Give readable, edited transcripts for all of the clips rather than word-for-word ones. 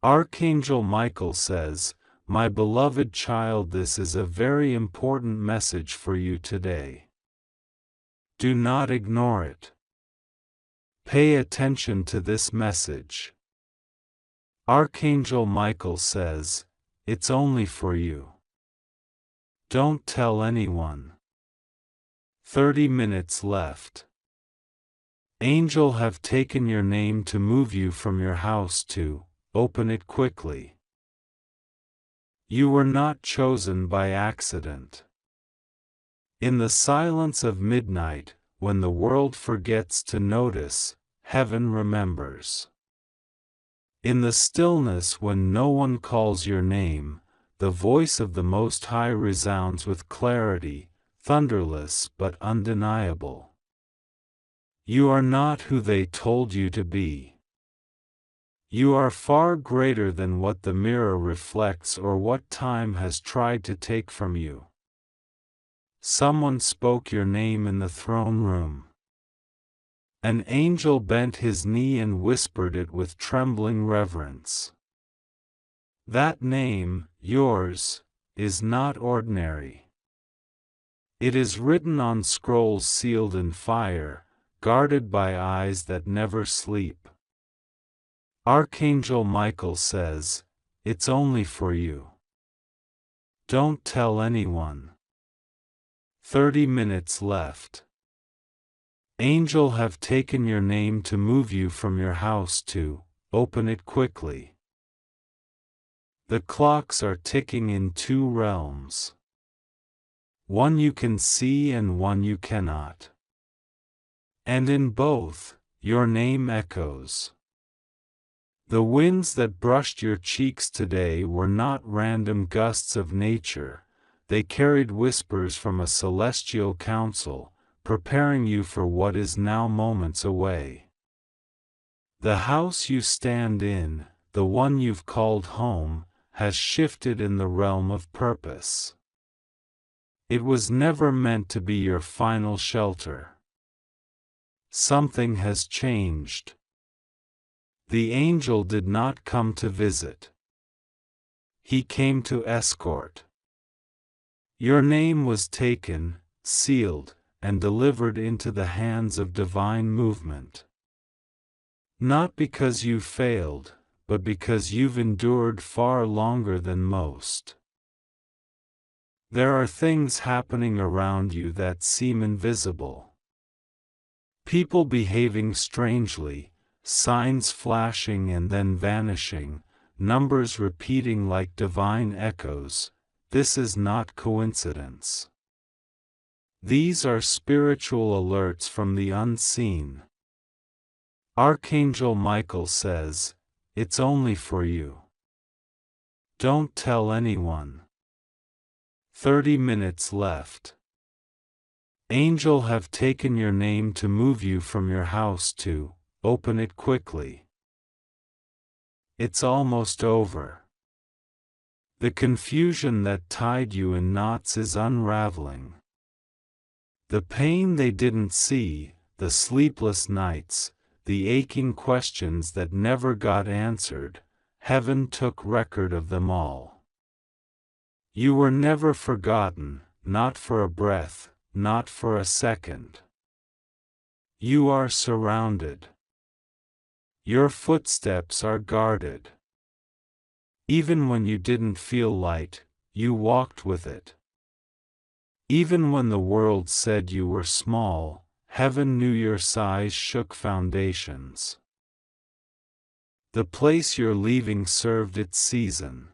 Archangel Michael says, "My beloved child, this is a very important message for you today. Do not ignore it. Pay attention to this message." Archangel Michael says, "It's only for you. Don't tell anyone." 30 minutes left. Angel have taken your name to move you from your house to open it quickly. You were not chosen by accident. In the silence of midnight, when the world forgets to notice, heaven remembers. In the stillness when no one calls your name, the voice of the Most High resounds with clarity, thunderless but undeniable. You are not who they told you to be. You are far greater than what the mirror reflects or what time has tried to take from you. Someone spoke your name in the throne room. An angel bent his knee and whispered it with trembling reverence. That name, yours, is not ordinary. It is written on scrolls sealed in fire, guarded by eyes that never sleep. Archangel Michael says, "It's only for you. Don't tell anyone." 30 minutes left. Angel have taken your name to move you from your house to open it quickly. The clocks are ticking in two realms. One you can see and one you cannot. And in both, your name echoes. The winds that brushed your cheeks today were not random gusts of nature, they carried whispers from a celestial council, preparing you for what is now moments away. The house you stand in, the one you've called home, has shifted in the realm of purpose. It was never meant to be your final shelter. Something has changed. The angel did not come to visit. He came to escort. Your name was taken, sealed, and delivered into the hands of divine movement. Not because you failed, but because you've endured far longer than most. There are things happening around you that seem invisible. People behaving strangely, signs flashing and then vanishing, numbers repeating like divine echoes. This is not coincidence. These are spiritual alerts from the unseen. Archangel Michael says, "It's only for you. Don't tell anyone." 30 minutes left. Angel have taken your name to move you from your house to open it quickly. It's almost over. The confusion that tied you in knots is unraveling. The pain they didn't see, the sleepless nights, the aching questions that never got answered, heaven took record of them all. You were never forgotten, not for a breath, not for a second. You are surrounded. Your footsteps are guarded. Even when you didn't feel light, you walked with it. Even when the world said you were small, heaven knew your size shook foundations. The place you're leaving served its season.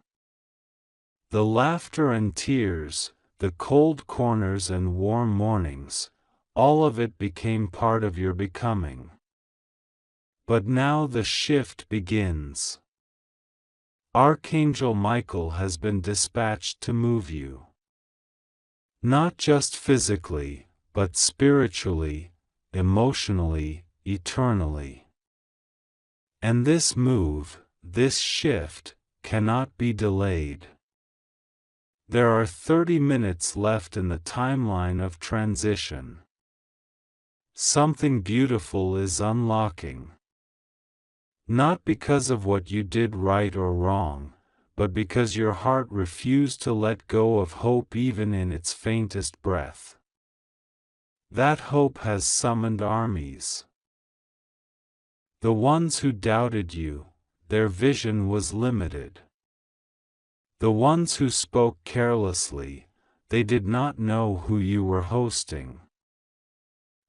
The laughter and tears, the cold corners and warm mornings, all of it became part of your becoming. But now the shift begins. Archangel Michael has been dispatched to move you. Not just physically, but spiritually, emotionally, eternally. And this move, this shift, cannot be delayed. There are 30 minutes left in the timeline of transition. Something beautiful is unlocking. Not because of what you did right or wrong, but because your heart refused to let go of hope even in its faintest breath. That hope has summoned armies. The ones who doubted you, their vision was limited. The ones who spoke carelessly, they did not know who you were hosting.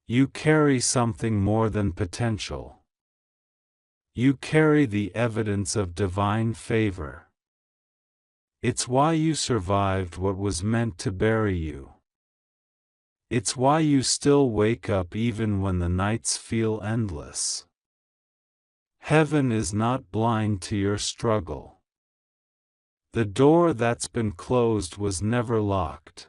You carry something more than potential. You carry the evidence of divine favor. It's why you survived what was meant to bury you. It's why you still wake up even when the nights feel endless. Heaven is not blind to your struggle. The door that's been closed was never locked.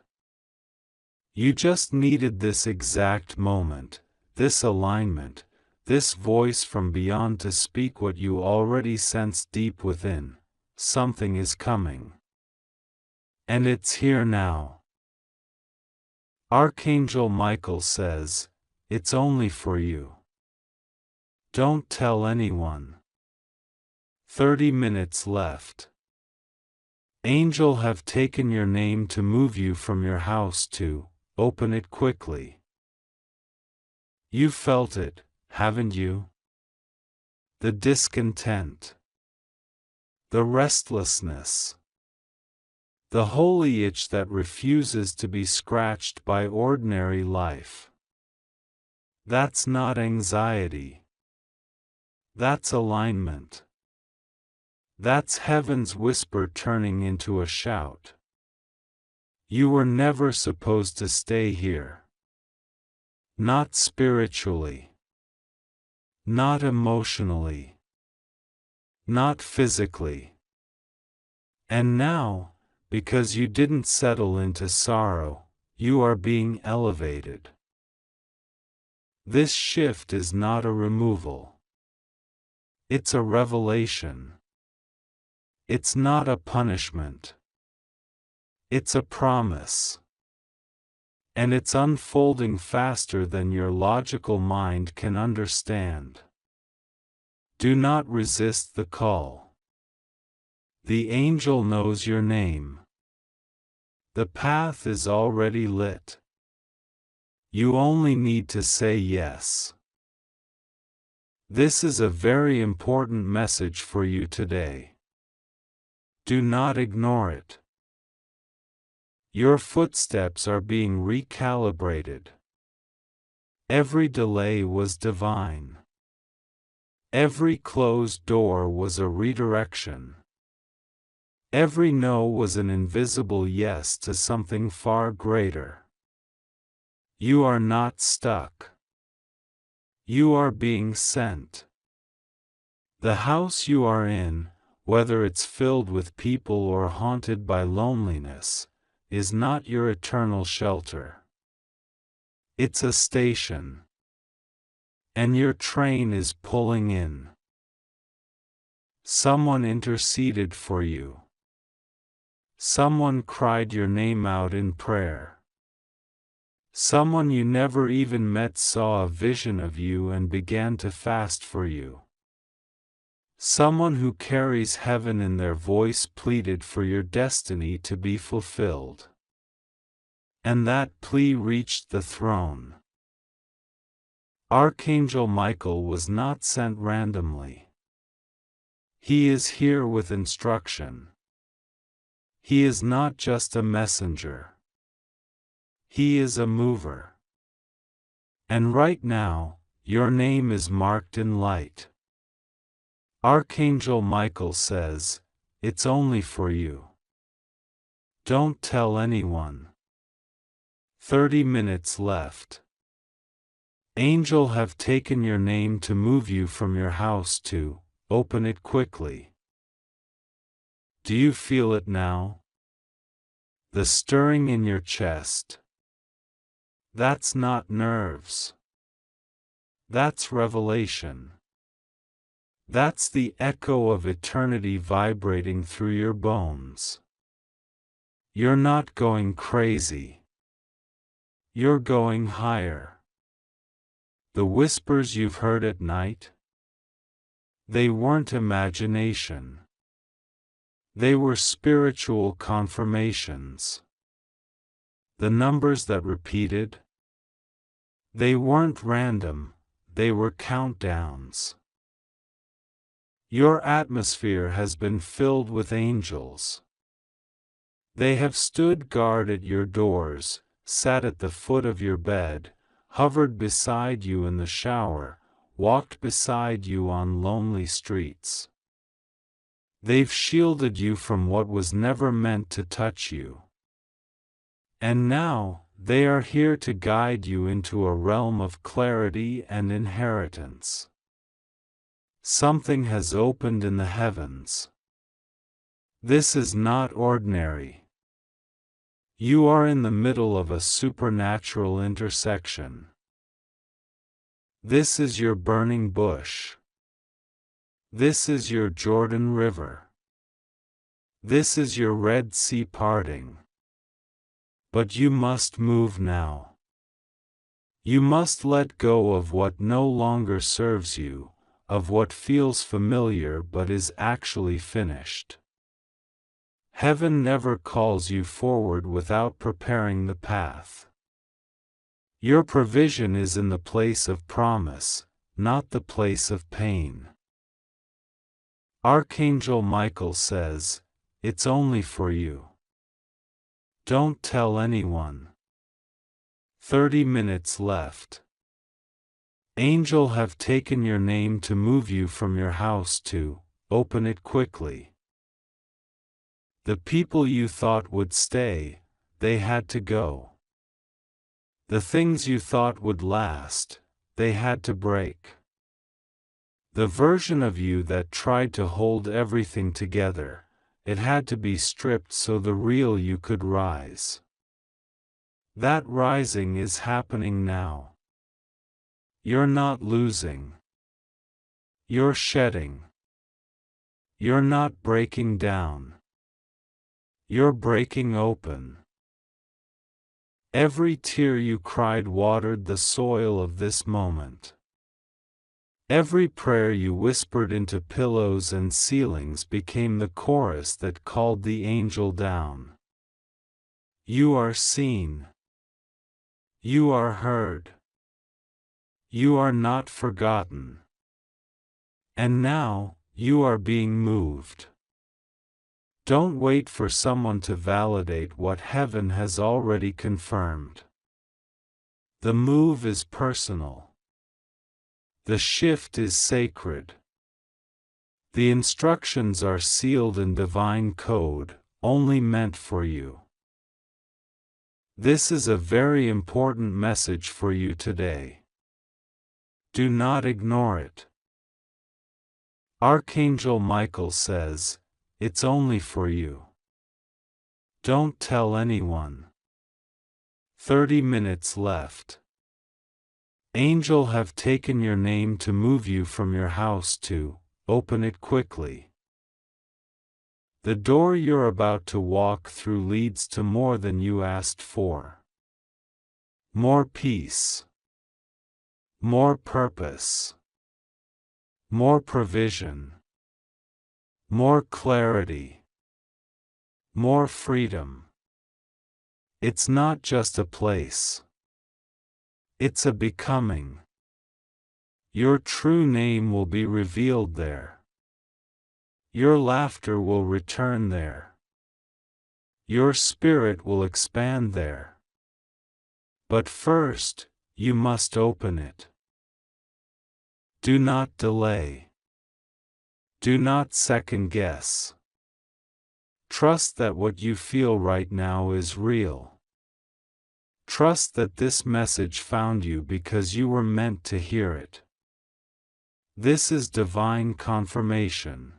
You just needed this exact moment, this alignment, this voice from beyond to speak what you already sense deep within. Something is coming. And it's here now. Archangel Michael says, it's only for you. Don't tell anyone. 30 minutes left. Angel have taken your name to move you from your house to, open it quickly. You felt it, haven't you? The discontent. The restlessness. The holy itch that refuses to be scratched by ordinary life. That's not anxiety. That's alignment. That's heaven's whisper turning into a shout. You were never supposed to stay here. Not spiritually. Not emotionally. Not physically. And now, because you didn't settle into sorrow, you are being elevated. This shift is not a removal. It's a revelation. It's not a punishment. It's a promise. And it's unfolding faster than your logical mind can understand. Do not resist the call. The angel knows your name. The path is already lit. You only need to say yes. This is a very important message for you today. Do not ignore it. Your footsteps are being recalibrated. Every delay was divine. Every closed door was a redirection. Every no was an invisible yes to something far greater. You are not stuck. You are being sent. The house you are in, whether it's filled with people or haunted by loneliness, is not your eternal shelter. It's a station. And your train is pulling in. Someone interceded for you. Someone cried your name out in prayer. Someone you never even met saw a vision of you and began to fast for you. Someone who carries heaven in their voice pleaded for your destiny to be fulfilled. And that plea reached the throne. Archangel Michael was not sent randomly. He is here with instruction. He is not just a messenger. He is a mover. And right now, your name is marked in light. Archangel Michael says, it's only for you. Don't tell anyone. 30 minutes left. Angel have taken your name to move you from your house to, open it quickly. Do you feel it now? The stirring in your chest. That's not nerves. That's revelation. That's the echo of eternity vibrating through your bones. You're not going crazy. You're going higher. The whispers you've heard at night? They weren't imagination. They were spiritual confirmations. The numbers that repeated, they weren't random, they were countdowns. Your atmosphere has been filled with angels. They have stood guard at your doors, sat at the foot of your bed, hovered beside you in the shower, walked beside you on lonely streets. They've shielded you from what was never meant to touch you. And now, they are here to guide you into a realm of clarity and inheritance. Something has opened in the heavens. This is not ordinary. You are in the middle of a supernatural intersection. This is your burning bush. This is your Jordan River. This is your Red Sea parting. But you must move now. You must let go of what no longer serves you, of what feels familiar but is actually finished. Heaven never calls you forward without preparing the path. Your provision is in the place of promise, not the place of pain. Archangel Michael says, "It's only for you. Don't tell anyone." 30 minutes left. Angel have taken your name to move you from your house to, open it quickly. The people you thought would stay, they had to go. The things you thought would last, they had to break. The version of you that tried to hold everything together, it had to be stripped so the real you could rise. That rising is happening now. You're not losing. You're shedding. You're not breaking down. You're breaking open. Every tear you cried watered the soil of this moment. Every prayer you whispered into pillows and ceilings became the chorus that called the angel down. You are seen. You are heard. You are not forgotten. And now, you are being moved. Don't wait for someone to validate what heaven has already confirmed. The move is personal. The shift is sacred. The instructions are sealed in divine code, only meant for you. This is a very important message for you today. Do not ignore it. Archangel Michael says, "It's only for you. Don't tell anyone." 30 minutes left. Angel have taken your name to move you from your house to, open it quickly. The door you're about to walk through leads to more than you asked for. More peace. More purpose. More provision. More clarity. More freedom. It's not just a place. It's a becoming. Your true name will be revealed there. Your laughter will return there. Your spirit will expand there. But first, you must open it. Do not delay. Do not second guess. Trust that what you feel right now is real. Trust that this message found you because you were meant to hear it. This is divine confirmation.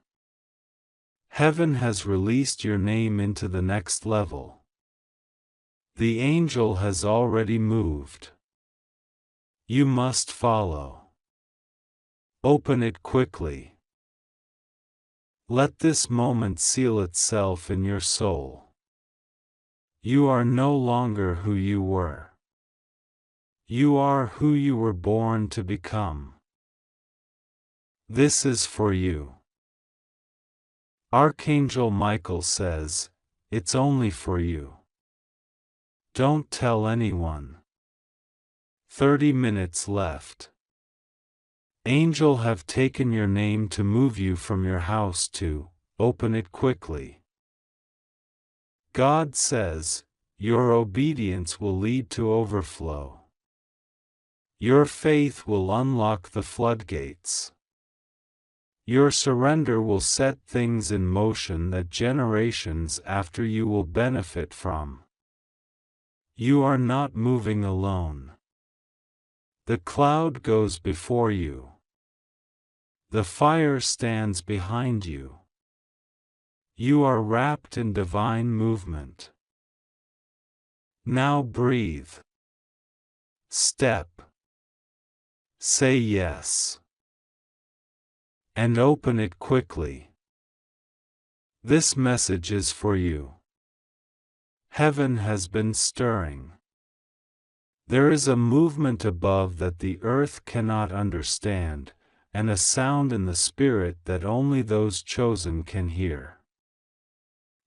Heaven has released your name into the next level. The angel has already moved. You must follow. Open it quickly. Let this moment seal itself in your soul. You are no longer who you were. You are who you were born to become. This is for you. Archangel Michael says, it's only for you. Don't tell anyone. 30 minutes left. Angel have taken your name to move you from your house to, open it quickly. God says, your obedience will lead to overflow. Your faith will unlock the floodgates. Your surrender will set things in motion that generations after you will benefit from. You are not moving alone. The cloud goes before you. The fire stands behind you. You are wrapped in divine movement. Now breathe. Step. Say yes. And open it quickly. This message is for you. Heaven has been stirring. There is a movement above that the earth cannot understand, and a sound in the spirit that only those chosen can hear.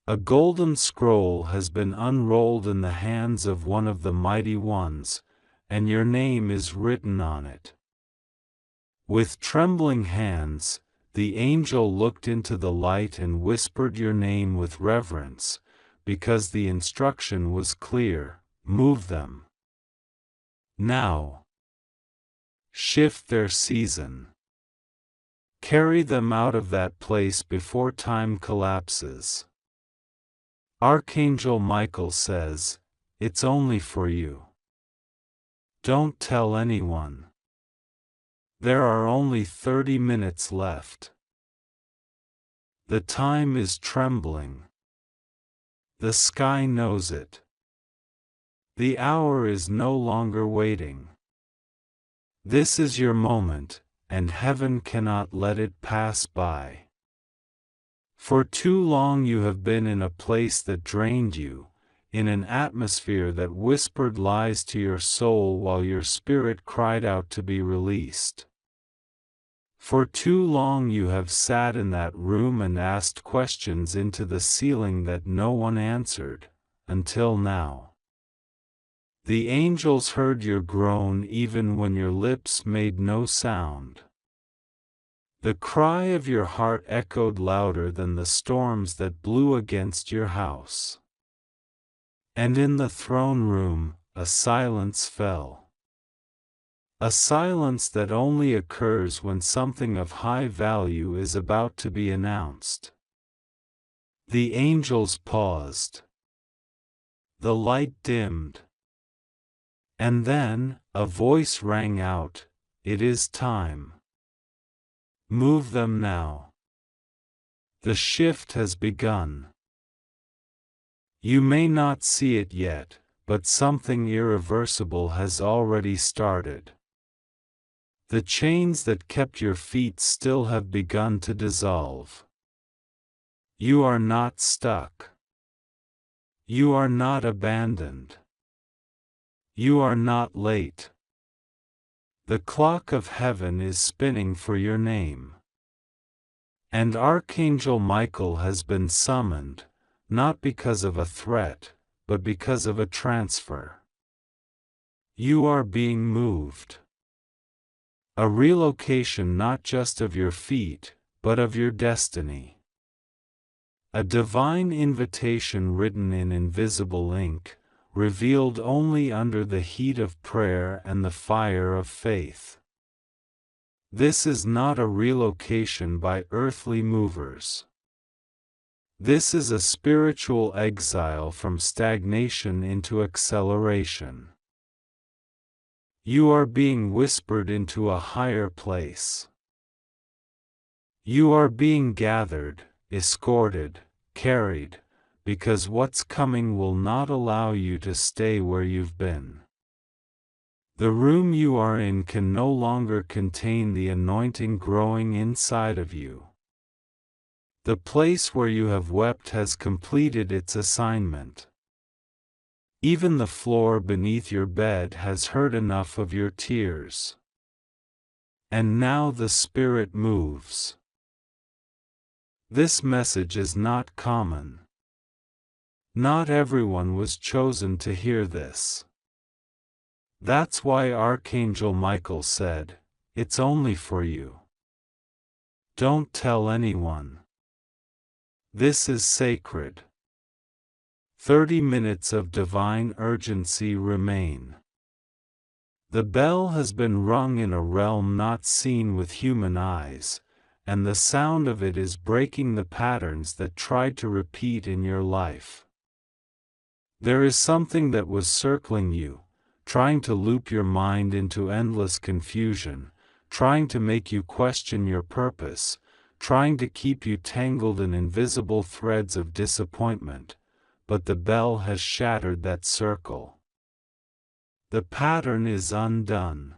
A golden scroll has been unrolled in the hands of one of the mighty ones, and your name is written on it. With trembling hands, the angel looked into the light and whispered your name with reverence, because the instruction was clear: move them. Now. Shift their season. Carry them out of that place before time collapses. Archangel Michael says, it's only for you. Don't tell anyone. There are only 30 minutes left. The time is trembling. The sky knows it. The hour is no longer waiting. This is your moment, and heaven cannot let it pass by. For too long you have been in a place that drained you, in an atmosphere that whispered lies to your soul while your spirit cried out to be released. For too long you have sat in that room and asked questions into the ceiling that no one answered, until now. The angels heard your groan even when your lips made no sound. The cry of your heart echoed louder than the storms that blew against your house. And in the throne room, a silence fell. A silence that only occurs when something of high value is about to be announced. The angels paused. The light dimmed. And then, a voice rang out, "It is time. Move them now. The shift has begun." You may not see it yet, but something irreversible has already started. The chains that kept your feet still have begun to dissolve. You are not stuck. You are not abandoned. You are not late. The clock of heaven is spinning for your name. And Archangel Michael has been summoned, not because of a threat, but because of a transfer. You are being moved. A relocation not just of your feet, but of your destiny. A divine invitation written in invisible ink, revealed only under the heat of prayer and the fire of faith. This is not a relocation by earthly movers. This is a spiritual exile from stagnation into acceleration. You are being whispered into a higher place. You are being gathered, escorted, carried, because what's coming will not allow you to stay where you've been. The room you are in can no longer contain the anointing growing inside of you. The place where you have wept has completed its assignment. Even the floor beneath your bed has heard enough of your tears. And now the Spirit moves. This message is not common. Not everyone was chosen to hear this. That's why Archangel Michael said, "It's only for you. Don't tell anyone. This is sacred." 30 minutes of divine urgency remain. The bell has been rung in a realm not seen with human eyes, and the sound of it is breaking the patterns that tried to repeat in your life. There is something that was circling you, trying to loop your mind into endless confusion, trying to make you question your purpose, trying to keep you tangled in invisible threads of disappointment, but the bell has shattered that circle. The pattern is undone.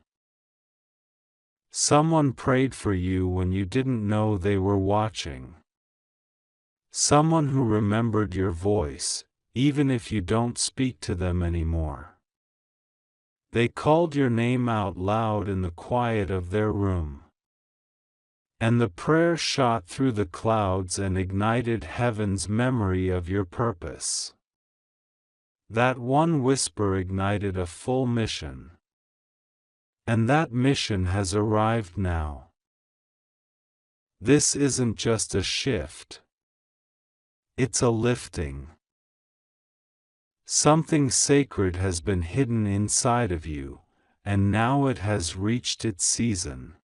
Someone prayed for you when you didn't know they were watching. Someone who remembered your voice, even if you don't speak to them anymore. They called your name out loud in the quiet of their room. And the prayer shot through the clouds and ignited heaven's memory of your purpose. That one whisper ignited a full mission. And that mission has arrived now. This isn't just a shift. It's a lifting. Something sacred has been hidden inside of you, and now it has reached its season.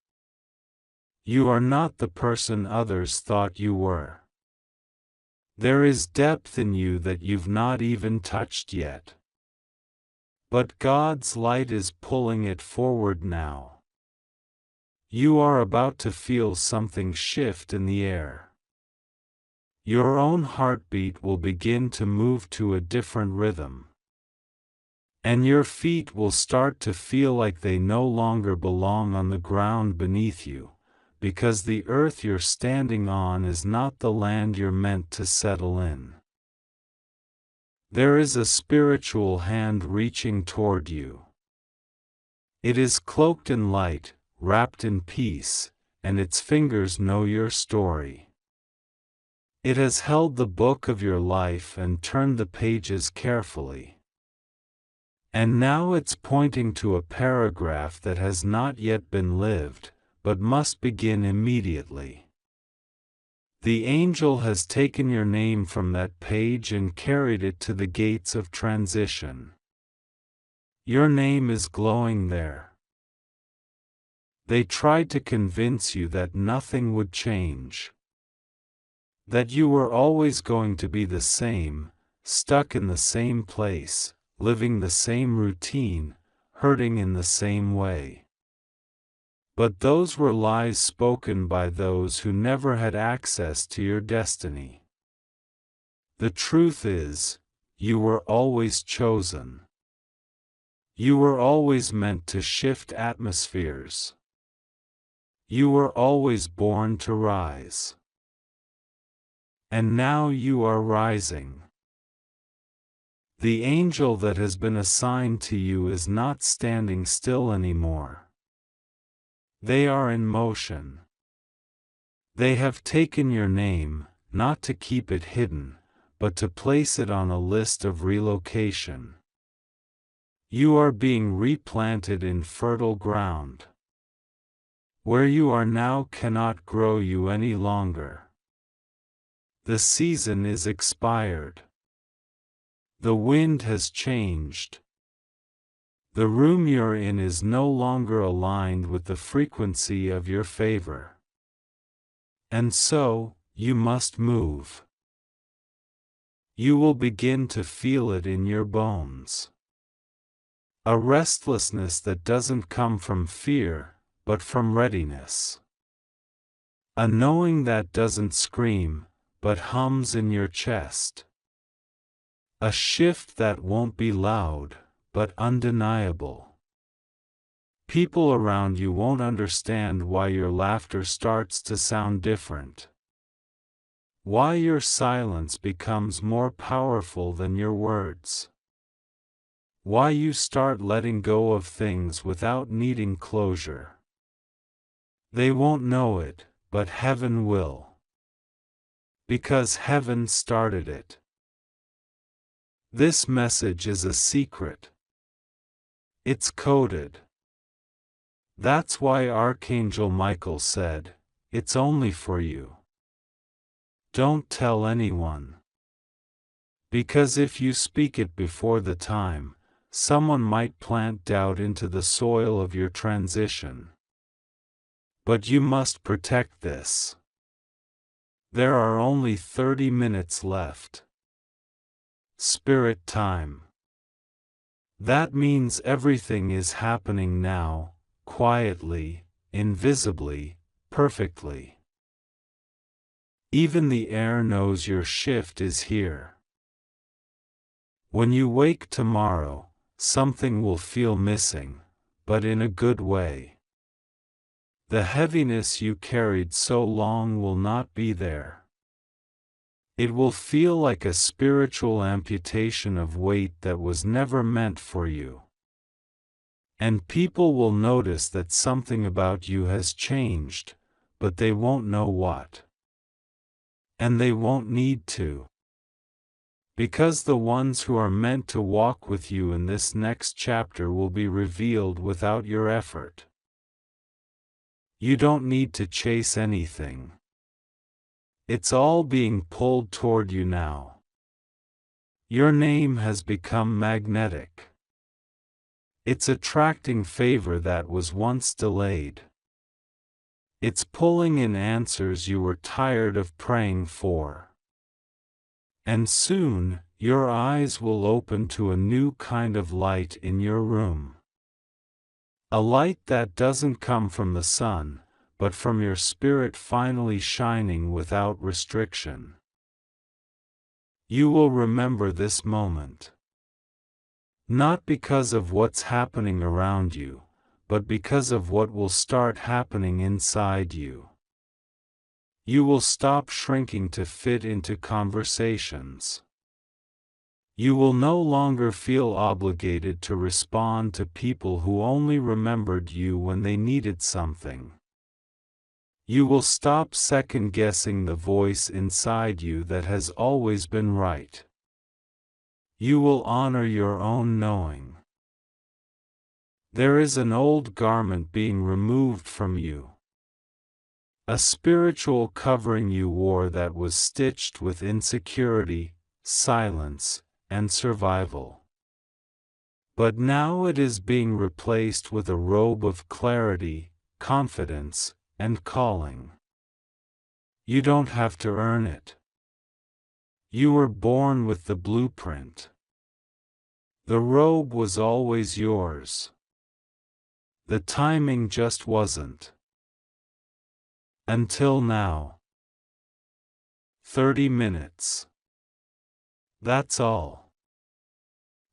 You are not the person others thought you were. There is depth in you that you've not even touched yet. But God's light is pulling it forward now. You are about to feel something shift in the air. Your own heartbeat will begin to move to a different rhythm. And your feet will start to feel like they no longer belong on the ground beneath you, because the earth you're standing on is not the land you're meant to settle in. There is a spiritual hand reaching toward you. It is cloaked in light, wrapped in peace, and its fingers know your story. It has held the book of your life and turned the pages carefully. And now it's pointing to a paragraph that has not yet been lived, but must begin immediately. The angel has taken your name from that page and carried it to the gates of transition. Your name is glowing there. They tried to convince you that nothing would change. That you were always going to be the same, stuck in the same place, living the same routine, hurting in the same way. But those were lies spoken by those who never had access to your destiny. The truth is, you were always chosen. You were always meant to shift atmospheres. You were always born to rise. And now you are rising. The angel that has been assigned to you is not standing still anymore. They are in motion. They have taken your name, not to keep it hidden, but to place it on a list of relocation. You are being replanted in fertile ground. Where you are now cannot grow you any longer. The season is expired. The wind has changed. The room you're in is no longer aligned with the frequency of your favor. And so, you must move. You will begin to feel it in your bones. A restlessness that doesn't come from fear, but from readiness. A knowing that doesn't scream, but hums in your chest. A shift that won't be loud, but undeniable. People around you won't understand why your laughter starts to sound different. Why your silence becomes more powerful than your words. Why you start letting go of things without needing closure. They won't know it, but heaven will. Because heaven started it. This message is a secret. It's coded. That's why Archangel Michael said, "It's only for you. Don't tell anyone." Because if you speak it before the time, someone might plant doubt into the soil of your transition. But you must protect this. There are only 30 minutes left. Spirit time. That means everything is happening now, quietly, invisibly, perfectly. Even the air knows your shift is here. When you wake tomorrow, something will feel missing, but in a good way. The heaviness you carried so long will not be there. It will feel like a spiritual amputation of weight that was never meant for you. And people will notice that something about you has changed, but they won't know what. And they won't need to. Because the ones who are meant to walk with you in this next chapter will be revealed without your effort. You don't need to chase anything. It's all being pulled toward you now. Your name has become magnetic. It's attracting favor that was once delayed. It's pulling in answers you were tired of praying for. And soon, your eyes will open to a new kind of light in your room. A light that doesn't come from the sun, but from your spirit finally shining without restriction. You will remember this moment. Not because of what's happening around you, but because of what will start happening inside you. You will stop shrinking to fit into conversations. You will no longer feel obligated to respond to people who only remembered you when they needed something. You will stop second-guessing the voice inside you that has always been right. You will honor your own knowing. There is an old garment being removed from you. A spiritual covering you wore that was stitched with insecurity, silence, and survival. But now it is being replaced with a robe of clarity, confidence, and calling. You don't have to earn it. You were born with the blueprint. The robe was always yours. The timing just wasn't. Until now. 30 minutes. That's all.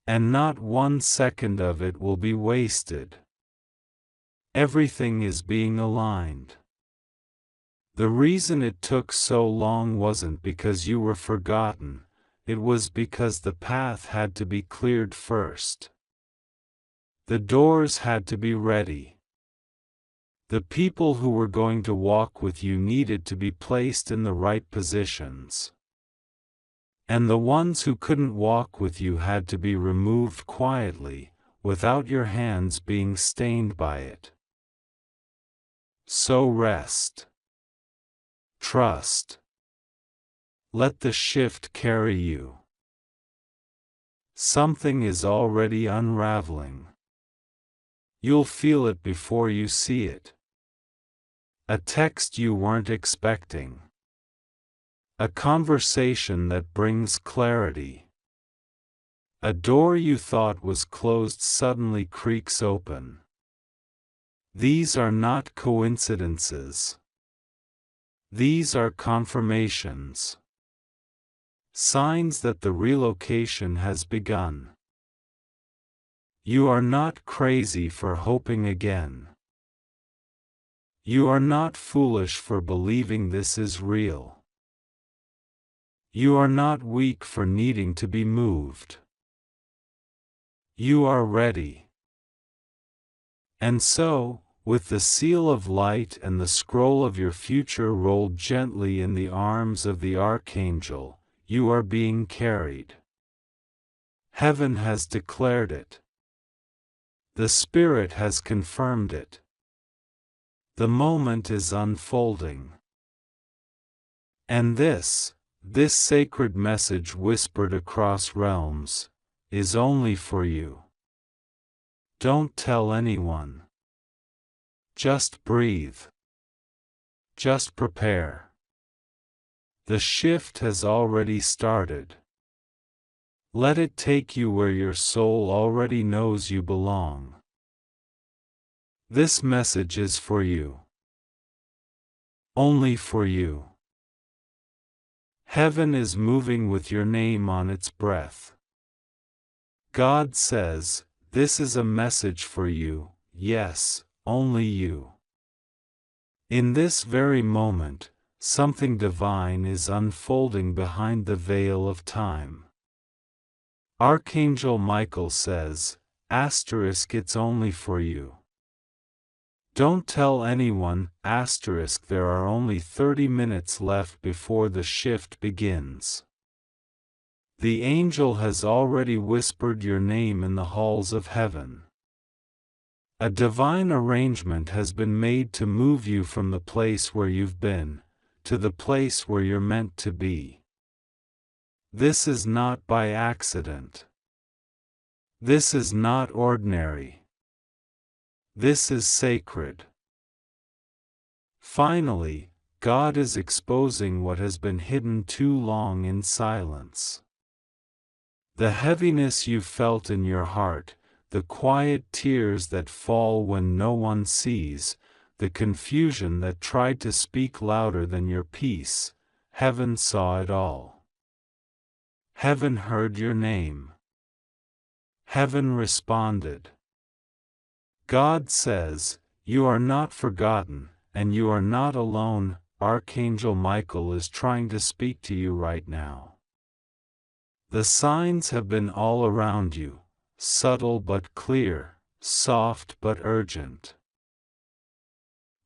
And not 1 second of it will be wasted. Everything is being aligned. The reason it took so long wasn't because you were forgotten, it was because the path had to be cleared first. The doors had to be ready. The people who were going to walk with you needed to be placed in the right positions. And the ones who couldn't walk with you had to be removed quietly, without your hands being stained by it. So rest. Trust. Let the shift carry you. Something is already unraveling. You'll feel it before you see it. A text you weren't expecting. A conversation that brings clarity. A door you thought was closed suddenly creaks open. These are not coincidences. These are confirmations. Signs that the relocation has begun. You are not crazy for hoping again. You are not foolish for believing this is real. You are not weak for needing to be moved. You are ready. And so, With the seal of light and the scroll of your future rolled gently in the arms of the Archangel, you are being carried. Heaven has declared it. The Spirit has confirmed it. The moment is unfolding. And this sacred message whispered across realms, is only for you. Don't tell anyone. Just breathe. Just prepare. The shift has already started. Let it take you where your soul already knows you belong. This message is for you. Only for you. Heaven is moving with your name on its breath. God says, this is a message for you, yes, only you. In this very moment, something divine is unfolding behind the veil of time. Archangel Michael says, it's only for you. Don't tell anyone, there are only 30 minutes left before the shift begins. The angel has already whispered your name in the halls of heaven. A divine arrangement has been made to move you from the place where you've been, to the place where you're meant to be. This is not by accident. This is not ordinary. This is sacred. Finally, God is exposing what has been hidden too long in silence. The heaviness you felt in your heart, the quiet tears that fall when no one sees, the confusion that tried to speak louder than your peace, heaven saw it all. Heaven heard your name. Heaven responded. God says, you are not forgotten, and you are not alone. Archangel Michael is trying to speak to you right now. The signs have been all around you, subtle but clear, soft but urgent.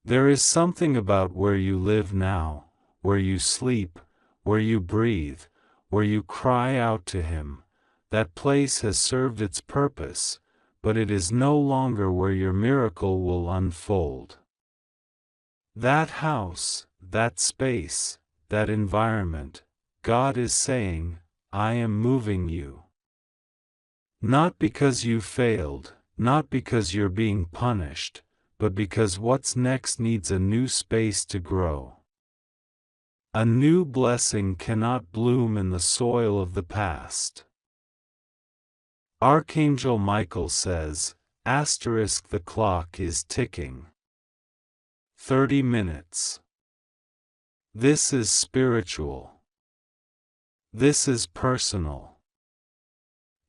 There is something about where you live now, where you sleep, where you breathe, where you cry out to Him. That place has served its purpose, but it is no longer where your miracle will unfold. That house, that space, that environment, God is saying, I am moving you. Not because you failed, not because you're being punished, but because what's next needs a new space to grow. A new blessing cannot bloom in the soil of the past. Archangel Michael says, the clock is ticking. 30 minutes. This is spiritual. This is personal.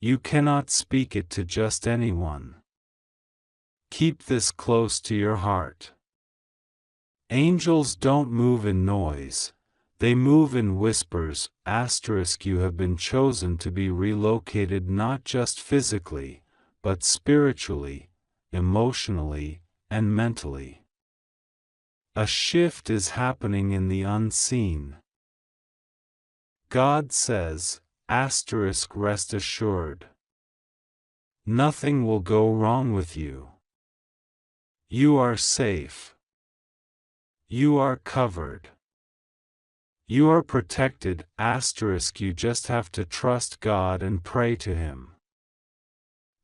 You cannot speak it to just anyone. Keep this close to your heart. Angels don't move in noise. They move in whispers. You have been chosen to be relocated not just physically, but spiritually, emotionally, and mentally. A shift is happening in the unseen. God says, rest assured. Nothing will go wrong with you. You are safe. You are covered. You are protected. You just have to trust God and pray to Him.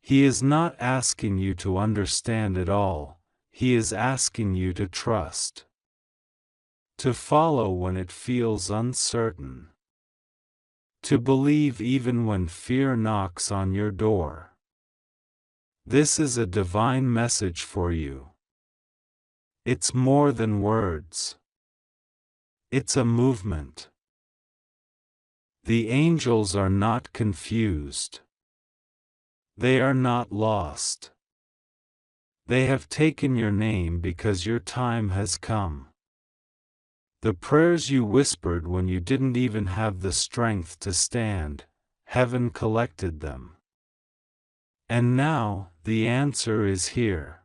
He is not asking you to understand it all. He is asking you to trust. To follow when it feels uncertain. To believe even when fear knocks on your door. This is a divine message for you. It's more than words. It's a movement. The angels are not confused. They are not lost. They have taken your name because your time has come. The prayers you whispered when you didn't even have the strength to stand, heaven collected them. And now, the answer is here.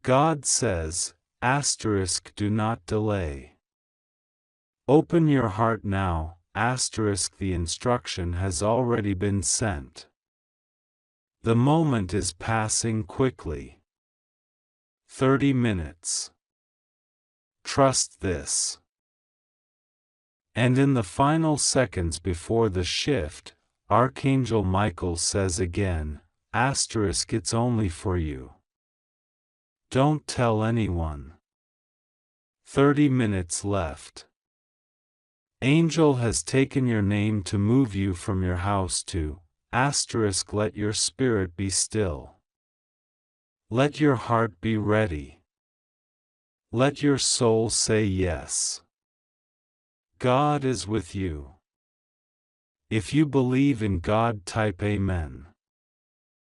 God says, asterisk do not delay. Open your heart now, asterisk the instruction has already been sent. The moment is passing quickly. 30 minutes. Trust this. And in the final seconds before the shift, Archangel Michael says again, asterisk it's only for you. Don't tell anyone. 30 minutes left. Angel has taken your name to move you from your house to, asterisk let your spirit be still. Let your heart be ready. Let your soul say yes. God is with you. If you believe in God, type Amen.